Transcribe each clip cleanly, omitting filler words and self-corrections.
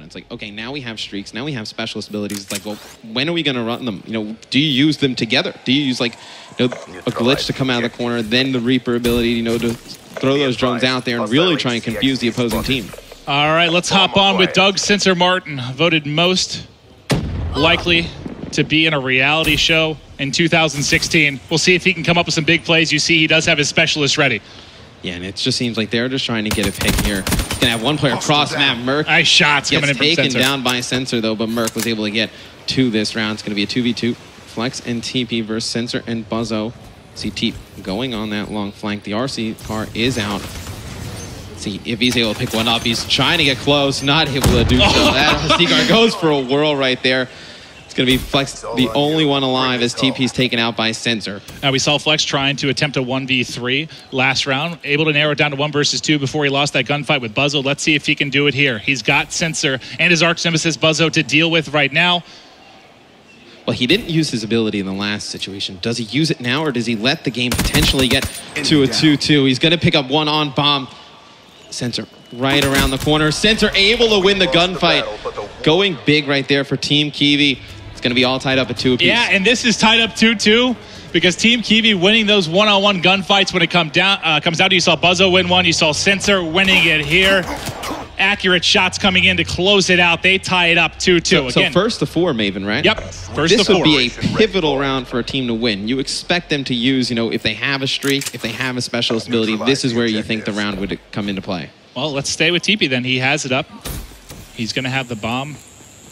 It's like, okay, now we have streaks, now we have specialist abilities. It's like, well, when are we going to run them? You know, do you use them together? Do you use like, you know, a glitch to come out of the corner, then the Reaper ability, you know, to throw those drones out there and really try and confuse the opposing team? All right, let's hop on with Doug Sensor Martin, voted most likely to be in a reality show in 2016. We'll see if he can come up with some big plays. You see he does have his specialist ready. Yeah, and it just seems like they're just trying to get a pick here. He's gonna have one player cross map. Merc nice shots coming in from taken Sensor. Down by Sensor though, but Merc was able to get to this round. It's gonna be a 2v2. Flex and TP versus Sensor and Buzzo. See Teep going on that long flank. The RC car is out. See if he's able to pick one up. He's trying to get close, not able to do so. That RC car goes for a whirl right there. It's going to be Flex, the only one alive as TP's taken out by Sensor. Now we saw Flex trying to attempt a 1v3 last round, able to narrow it down to 1 versus 2 before he lost that gunfight with Buzzo. Let's see if he can do it here. He's got Sensor and his arch nemesis Buzzo to deal with right now. Well, he didn't use his ability in the last situation. Does he use it now, or does he let the game potentially get to a 2-2? He's going to pick up one on bomb. Sensor right around the corner. Sensor able to win the gunfight. Going big right there for Team Kiwi. It's going to be all tied up at 2 apiece. Yeah, and this is tied up 2-2 because Team Kiwi winning those one-on-one gunfights when it comes down to, you saw Buzzo win one, you saw Sensor winning it here. Accurate shots coming in to close it out. They tie it up 2-2. So first to 4, Maven, right? Yep, first to 4. This would be a pivotal round for a team to win. You expect them to use, you know, if they have a streak, if they have a specialist ability, this is where you think the round would come into play. Well, let's stay with TP then. He has it up. He's going to have the bomb.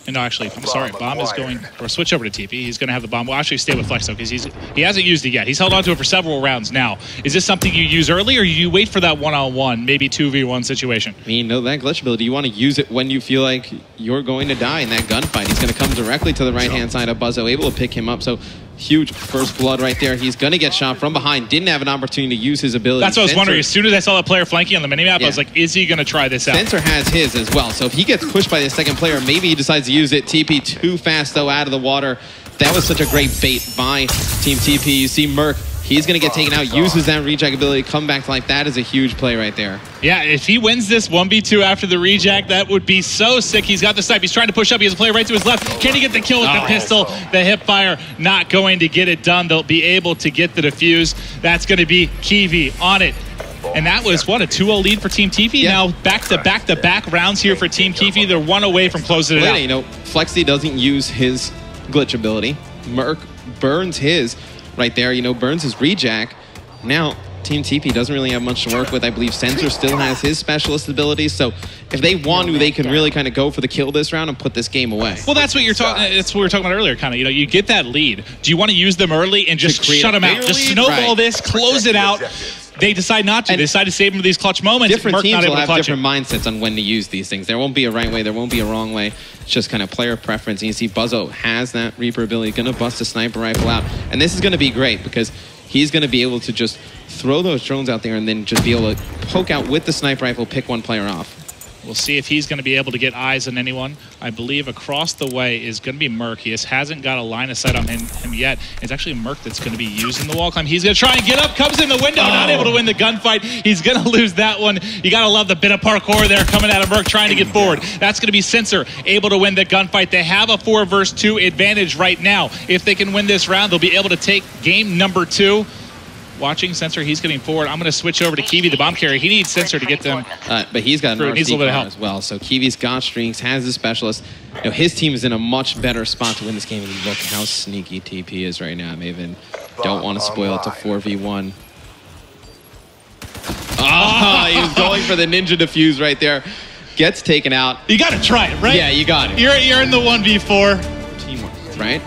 No, actually, I'm sorry. Bomb is going, or switch over to TP. He's going to have the bomb. We'll actually stay with Flex, though, because he hasn't used it yet. He's held on to it for several rounds now. Is this something you use early, or you wait for that one-on-one, maybe 2v1 situation? I mean, no, that glitch ability, you want to use it when you feel like you're going to die in that gunfight. He's going to come directly to the right-hand side of Buzzo, able to pick him up. So huge first blood right there. He's going to get shot from behind. Didn't have an opportunity to use his ability. That's what I was wondering. As soon as I saw that player flanking on the minimap, I was like, is he going to try this out? Sensor has his as well. So if he gets pushed by the second player, maybe he decides to use it. TP too fast, though, out of the water. That was such a great bait by Team TP. You see Merc. He's going to get taken out, uses that reject ability, come back to life. That is a huge play right there. Yeah, if he wins this 1v2 after the reject, that would be so sick. He's got the snipe. He's trying to push up. He has a player right to his left. Can he get the kill with the pistol? The hip fire not going to get it done. They'll be able to get the defuse. That's going to be Kiwi on it. And that was, what, a 2-0 lead for Team TP? Now back-to-back rounds here for Team Kiwi. They're one away from closing it out. You know, Flexi doesn't use his glitch ability. Merc burns his right there, you know, burns his rejack. Now, Team TP doesn't really have much to work with. I believe Sensor still has his specialist abilities, so if they want to, they can really kind of go for the kill this round and put this game away. Well, that's what you're talking. That's what we were talking about earlier. Kind of, you know, you get that lead. Do you want to use them early and just shut them out? Just snowball this, close it out. They decide not to. They decide to save them for these clutch moments. Different teams will have different mindsets on when to use these things. There won't be a right way. There won't be a wrong way. It's just kind of player preference. And you see Buzzo has that Reaper ability, going to bust a sniper rifle out. And this is going to be great because he's going to be able to just throw those drones out there and then just be able to poke out with the sniper rifle, pick one player off. We'll see if he's going to be able to get eyes on anyone. I believe across the way is going to be Merc. He hasn't got a line of sight on him yet. It's actually Merc that's going to be using the wall climb. He's going to try and get up, comes in the window, not able to win the gunfight. He's going to lose that one. You got to love the bit of parkour there coming out of Merc trying to get forward. That's going to be Sensor able to win the gunfight. They have a 4 versus 2 advantage right now. If they can win this round, they'll be able to take game number 2. Watching Sensor, he's getting forward. I'm going to switch over to Kiwi, the bomb carrier. He needs Sensor to get them. But he's got an RC car as well. So Kiwi's got streaks, has his specialist. You know, his team is in a much better spot to win this game. And look how sneaky TP is right now, Maven. Don't want to spoil it to 4v1. Oh, he was going for the ninja defuse right there. Gets taken out. You got to try it, right? Yeah, you got it. You're in the 1v4. Teamwork, right?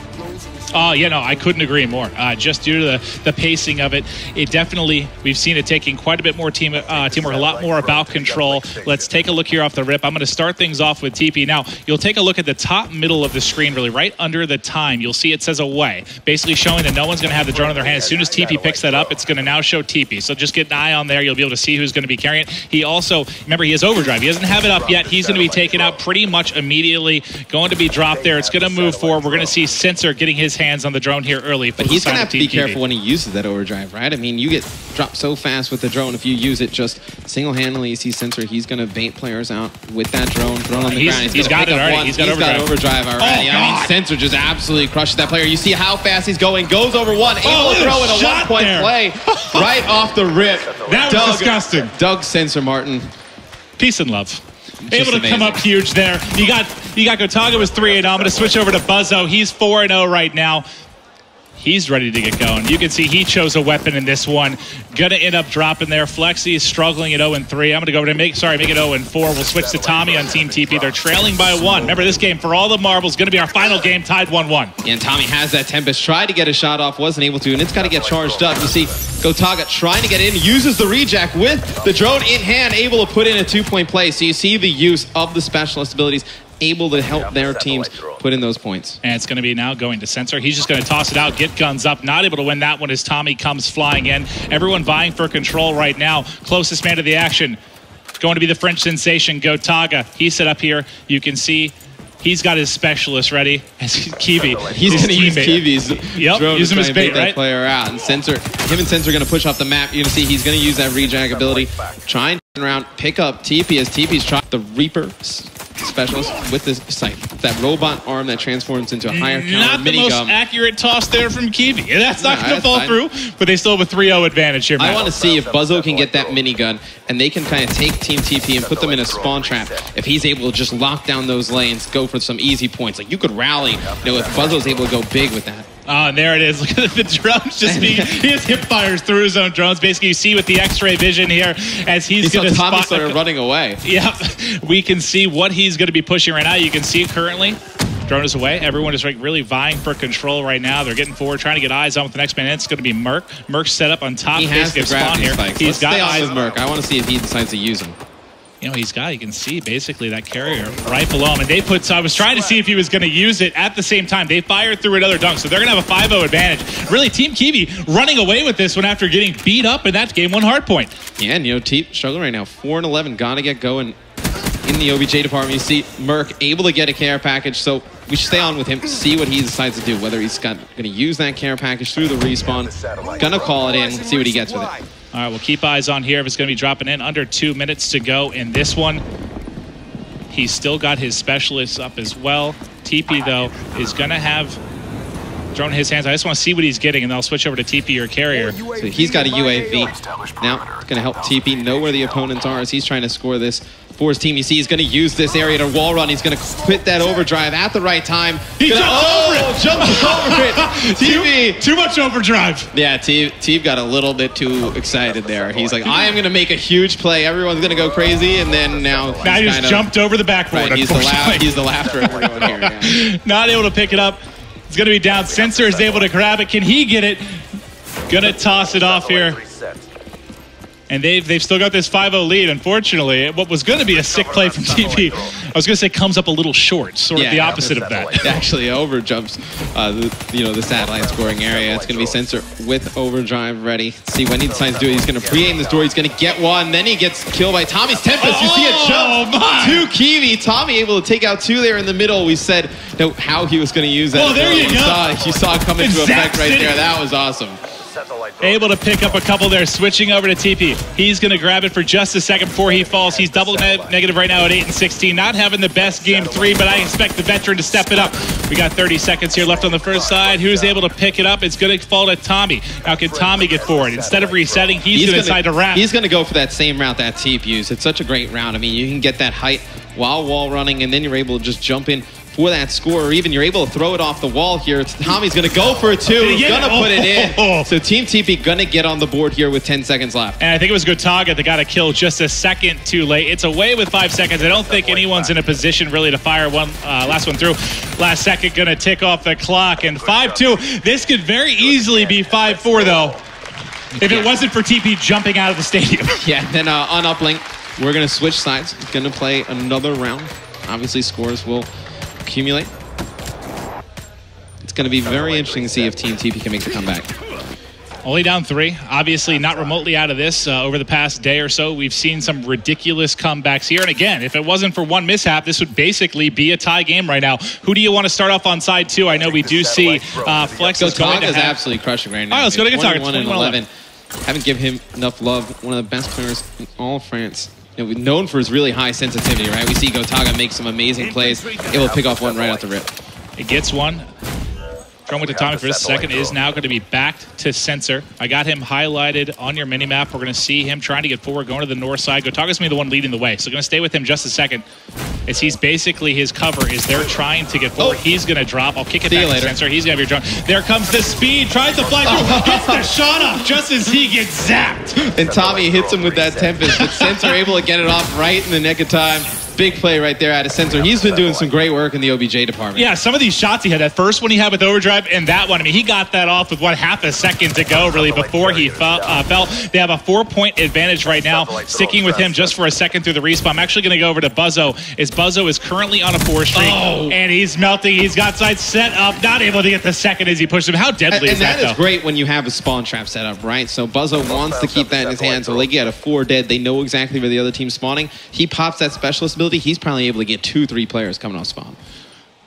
Oh, yeah, no, I couldn't agree more. Just due to the pacing of it, it definitely, we've seen it taking quite a bit more teamwork, a lot more about control. Let's take a look here off the rip. I'm going to start things off with TP. Now, you'll take a look at the top middle of the screen, really, right under the time. You'll see it says away, basically showing that no one's going to have the drone in their hand. As soon as TP picks that up, it's going to now show TP. So just get an eye on there. You'll be able to see who's going to be carrying it. He also, remember, he has overdrive. He doesn't have it up yet. He's going to be taken out pretty much immediately, going to be dropped there. It's going to move forward. We're going to see Sensor Sensor getting his hands on the drone here early. But he's going to have to be careful when he uses that overdrive, right? I mean, you get dropped so fast with the drone. If you use it just single-handedly, you see Sensor, he's going to bait players out with that drone thrown on the ground. He's got it already. He's got overdrive already. I mean, Sensor just absolutely crushes that player. You see how fast he's going. Goes over one. Able to throw in a one-point play right off the rip. That was disgusting. Doug Sensor Martin. Peace and love. Just able to amazing. come up huge there. You got Gotaga was 3-0. I'm going to switch over to Buzzo. He's 4-0 right now. He's ready to get going. You can see he chose a weapon in this one. Gonna end up dropping there. Flexi is struggling at 0-3. I'm gonna go over to make it 0-4. We'll switch to Tommy on Team TP. They're trailing by 1. Remember, this game for all the marbles gonna be our final game, tied 1-1. And Tommy has that Tempest. Tried to get a shot off, wasn't able to, and it's got to get charged up. You see Gotaga trying to get in, uses the reject with the drone in hand, able to put in a 2-point play. So you see the use of the specialist abilities, able to help their teams put in those points. And it's going to be now going to Sensor. He's just going to toss it out, get guns up. Not able to win that one as Tommy comes flying in. Everyone vying for control right now. Closest man to the action going to be the French sensation, Gotaga. He's set up here. You can see he's got his specialist ready. Kiwi. He's going to use Kiwi's drone use to him try as and bait, bait that player out. And Sensor, him and Sensor are going to push off the map. You're going to see he's going to use that reject ability. Try and turn around, pick up TP as TP's trying the Reaper specialist with this sight. That robot arm that transforms into a higher counter Not the most accurate toss there from Kiwi. That's not going to fall through, but they still have a 3-0 advantage here, Matt. I want to see if Buzzo can get that minigun and they can kind of take Team TP and put them in a spawn trap. If he's able to just lock down those lanes, go for some easy points. Like, you could rally, if Buzzo's able to go big with that. Oh, and there it is. Look at the drones just being, he has hip fires through his own drones. Basically, you see with the X-ray vision here as he's going to spot. Tommy started running away. Yep. We can see what he's going to be pushing right now. You can see currently, drone is away. Everyone is like really vying for control right now. They're getting forward, trying to get eyes on with the next man. It's going to be Merc. Merc's set up on top. He has the spawn here. He's got eyes on Merc. I want to see if he decides to use them. You know, you can see basically that carrier right below him. And so I was trying to see if he was going to use it at the same time. They fired through another dunk, so they're going to have a 5-0 advantage. Really, Team Kiwi running away with this one after getting beat up in that game 1 hardpoint. Yeah, and Team struggling right now. 4-11, gotta get going in the OBJ department. You see Merc able to get a care package, so we should stay on with him, see what he decides to do, whether he's going to use that care package through the respawn. Gonna call it in, see what he gets with it. All right, we'll keep eyes on here if it's going to be dropping in. Under 2 minutes to go in this one. He's still got his specialists up as well. TP, though, is going to have drone in his hands. I just want to see what he's getting, and then I'll switch over to TP or carrier. So he's got a UAV. Now, it's going to help TP know where the opponents are as he's trying to score this for his team. You see he's going to use this area to wall run. He's going to quit that overdrive at the right time. He jumped over it! Jumped over it! TV! Too much overdrive. Yeah, Team got a little bit too excited there. He's like, I am going to make a huge play. Everyone's going to go crazy, and then now he just jumped over the backboard, right, he's the laughter of everyone here. Yeah. Not able to pick it up. It's going to be down. Sensor is able to grab it. Can he get it? Gonna toss it off here. And they've still got this 5-0 lead. Unfortunately, what was going to be a sick play from TP, I was going to say comes up a little short, sort of the opposite of that. Actually overjumps the satellite scoring area. It's going to be Sensor with overdrive ready. See when he decides to do it. He's going to pre-aim this door. He's going to get one. Then he gets killed by Tommy's Tempest. You see a jump to Kiwi. Tommy able to take out 2 there in the middle. We said how he was going to use that. Oh, there you go. You saw it come into effect right there. That was awesome. Able to pick up a couple there, switching over to TP. He's going to grab it for just a second before he falls. He's double negative right now at 8-16. Not having the best game 3, but I expect the veteran to step it up. We got 30 seconds here left on the first side. Who's able to pick it up? It's going to fall to Tommy. Now, can Tommy get forward? Instead of resetting, he's going to decide to wrap. He's going to go for that same route that TP used. It's such a great round. I mean, you can get that height while wall running, and then you're able to just jump in for that score, or even you're able to throw it off the wall here. Tommy's going to go for it too. He's going to put it in. So Team TP going to get on the board here with 10 seconds left. And I think it was Gotaga that got a kill just a second too late. It's away with 5 seconds. I don't think anyone's in a position really to fire one last one through. Last second going to tick off the clock. And 5-2. This could very easily be 5-4 though, if it wasn't for TP jumping out of the stadium. Yeah, then on Uplink, we're going to switch sides. Going to play another round. Obviously, scores will accumulate. It's going to be very interesting to see if Team TP can make the comeback. Only down 3. Obviously not remotely out of this. Over the past day or so, we've seen some ridiculous comebacks here. And again, if it wasn't for one mishap, this would basically be a tie game right now. Who do you want to start off on side 2? I know we do see Flex is going to have... absolutely crushing right now. All right, let's go to Gotaga. 21-11. Haven't given him enough love. One of the best players in all of France. You know, known for his really high sensitivity, right? We see Gotaga make some amazing plays. Able to pick off one right out the rip. It gets one. Drone with the Tommy for this second is now going to be backed to Sensor. I got him highlighted on your minimap. We're going to see him trying to get forward, going to the north side. Gotaga's going to be the one leading the way. So going to stay with him just a second. As he's basically his cover is they're trying to get forward. He's going to drop. I'll kick it back to Sensor. He's going to have your drone. There comes the speed. Tries to fly through. Gets the shot off just as he gets zapped. And Tommy hits him with that Tempest. But Sensor able to get it off right in the nick of time. Big play right there out of Sensor. He's been doing some great work in the OBJ department. Yeah, some of these shots he had, that first one he had with Overdrive and that one, I mean, he got that off with, what, half a second to go, really, before he fell. They have a 4-point advantage right now, sticking with him just for a second through the respawn. I'm actually going to go over to Buzzo, as Buzzo is currently on a 4 streak, and he's melting. He's got side set up, not able to get the second as he pushes him. How deadly is that, And that is great when you have a spawn trap set up, right? So Buzzo wants to keep that in his hands. So they get a 4 dead. They know exactly where the other team's spawning. He pops that specialist ability. He's probably able to get 2-3 players coming off spawn.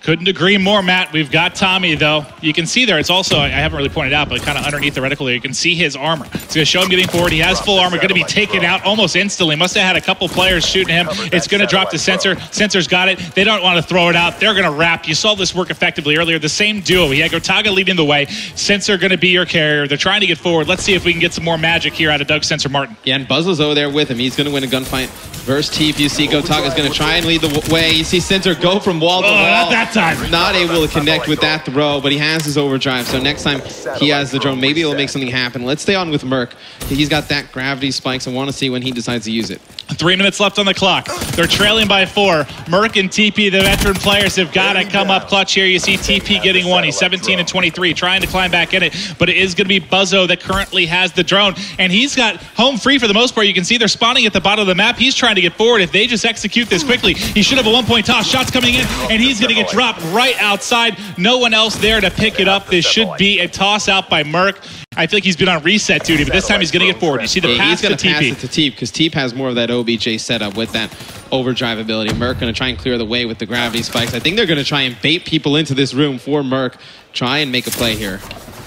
Couldn't agree more, Matt. We've got Tommy, though. You can see there, it's also, I haven't really pointed out, but kind of underneath the reticle there, you can see his armor. It's going to show him getting forward. He has full armor, going to be taken out almost instantly. Must have had a couple players shooting him. It's going to drop to Sensor. Sensor's got it. They don't want to throw it out. They're going to wrap. You saw this work effectively earlier. The same duo. He had Gotaga leading the way. Sensor going to be your carrier. They're trying to get forward. Let's see if we can get some more magic here out of Doug Sensor Martin. Yeah, and Buzzo's over there with him. He's going to win a gunfight versus Teef. You see Gotaga's going to try and lead the way. You see Sensor go from wall to wall. Not that time. Not able to connect with that throw, but he has his overdrive. So next time he has the drone, maybe it'll make something happen. Let's stay on with Merc. He's got that gravity spikes. I want to see when he decides to use it. 3 minutes left on the clock. They're trailing by 4. Merc and TP, the veteran players, have got to come up clutch here. You see TP getting one. He's 17 and 23, trying to climb back in it, but it is going to be Buzzo that currently has the drone, and he's got home free for the most part. You can see they're spawning at the bottom of the map. He's trying to get forward. If they just execute this quickly, he should have a 1-point toss. Shots coming in, and he's going to get dropped right outside. No one else there to pick it up. This should be a toss out by Merc. I think he's been on reset duty, but this time he's going to get forward. You see the pass to TP. He's going to pass it to Teep, because Teep has more of that OBJ setup with that overdrive ability. Merc going to try and clear the way with the gravity spikes. I think they're going to try and bait people into this room for Merc. Try and make a play here.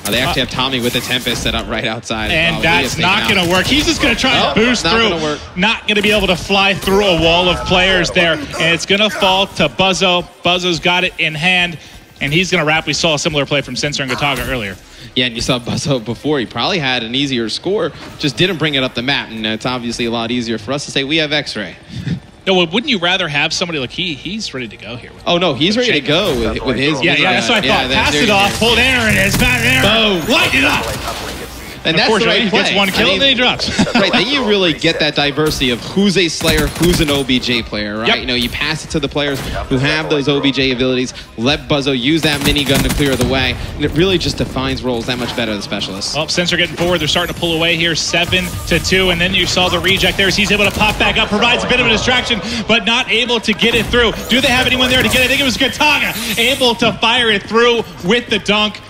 They actually have Tommy with the Tempest set up right outside. And that's not going to work. He's just going to try and boost through. Not going to be able to fly through a wall of players there. And it's going to fall to Buzzo. Buzzo's got it in hand. And he's going to wrap. We saw a similar play from Sensor and Gotaga earlier. Yeah, and you saw Buzzo before. He probably had an easier score, just didn't bring it up the map. And it's obviously a lot easier for us to say we have X-Ray. No, wouldn't you rather have somebody like he's ready to go here? Oh, no, he's ready to go with his. Yeah, that's what I thought. Pass it off, pull there it is, back there. Boom. Light it up. And that's the right play. He gets one kill and then he drops. Right, then you really get that diversity of who's a Slayer, who's an OBJ player, right? Yep. You know, you pass it to the players who have those OBJ abilities, let Buzzo use that minigun to clear the way, and it really just defines roles that much better than specialists. Well, Sensor getting forward, they're starting to pull away here, 7-2, and then you saw the reject there as he's able to pop back up, provides a bit of a distraction, but not able to get it through. Do they have anyone there to get it? I think it was Gotaga, able to fire it through with the dunk.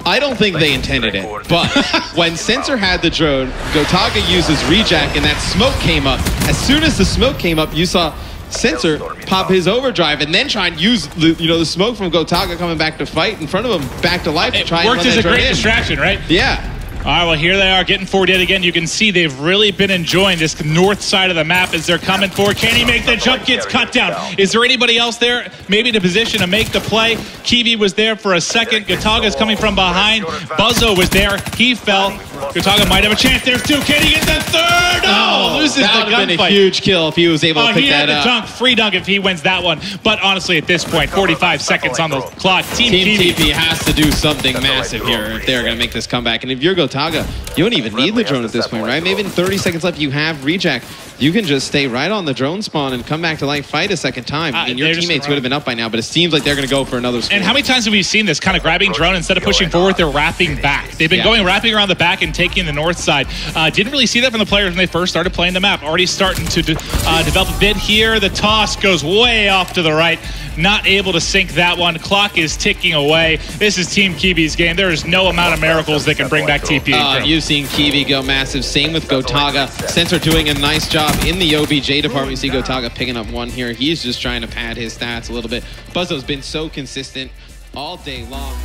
I don't think they intended it, but when Sensor had the drone, Gotaga uses rejack and that smoke came up. As soon as the smoke came up, you saw Sensor pop his overdrive and then try and use the smoke from Gotaga coming back to fight in front of him, back to life to try and worked as a great distraction, right? Yeah. All right, well, here they are getting forward yet again. You can see they've really been enjoying this north side of the map as they're coming forward. Can he make the jump? Gets cut down. Is there anybody else there maybe in a position to make the play? Kiwi was there for a second. Gotaga's coming from behind. Buzzo was there. He fell. Gotaga might have a chance. There's 2. Can he get the 3rd? Oh, loses the gunfight. That would have been a huge kill if he was able to pick that up. He had the dunk, free dunk if he wins that one. But honestly, at this point, 45 seconds on the clock. Team TP has to do something massive here if they're going to make this comeback. And if you're Gotaga, you don't even need the drone at this point, right? Maybe in 30 seconds left, you have rejack. you can just stay right on the drone spawn and come back to life, fight a second time. And your teammates would have been up by now, but it seems like they're going to go for another score. And how many times have we seen this kind of grabbing drone, instead of pushing forward, they're wrapping back. They've been going wrapping around the back and taking the north side. Didn't really see that from the players when they first started playing the map. Already starting to develop a bit here. The toss goes way off to the right. Not able to sink that one. Clock is ticking away. This is Team Kiwi's game. There is no amount of miracles that can bring back TP. You've seen Kiwi go massive. Same with Gotaga. Sensor doing a nice job in the OBJ department. You see Gotaga picking up one here. He's just trying to pad his stats a little bit. Buzzo's been so consistent all day long.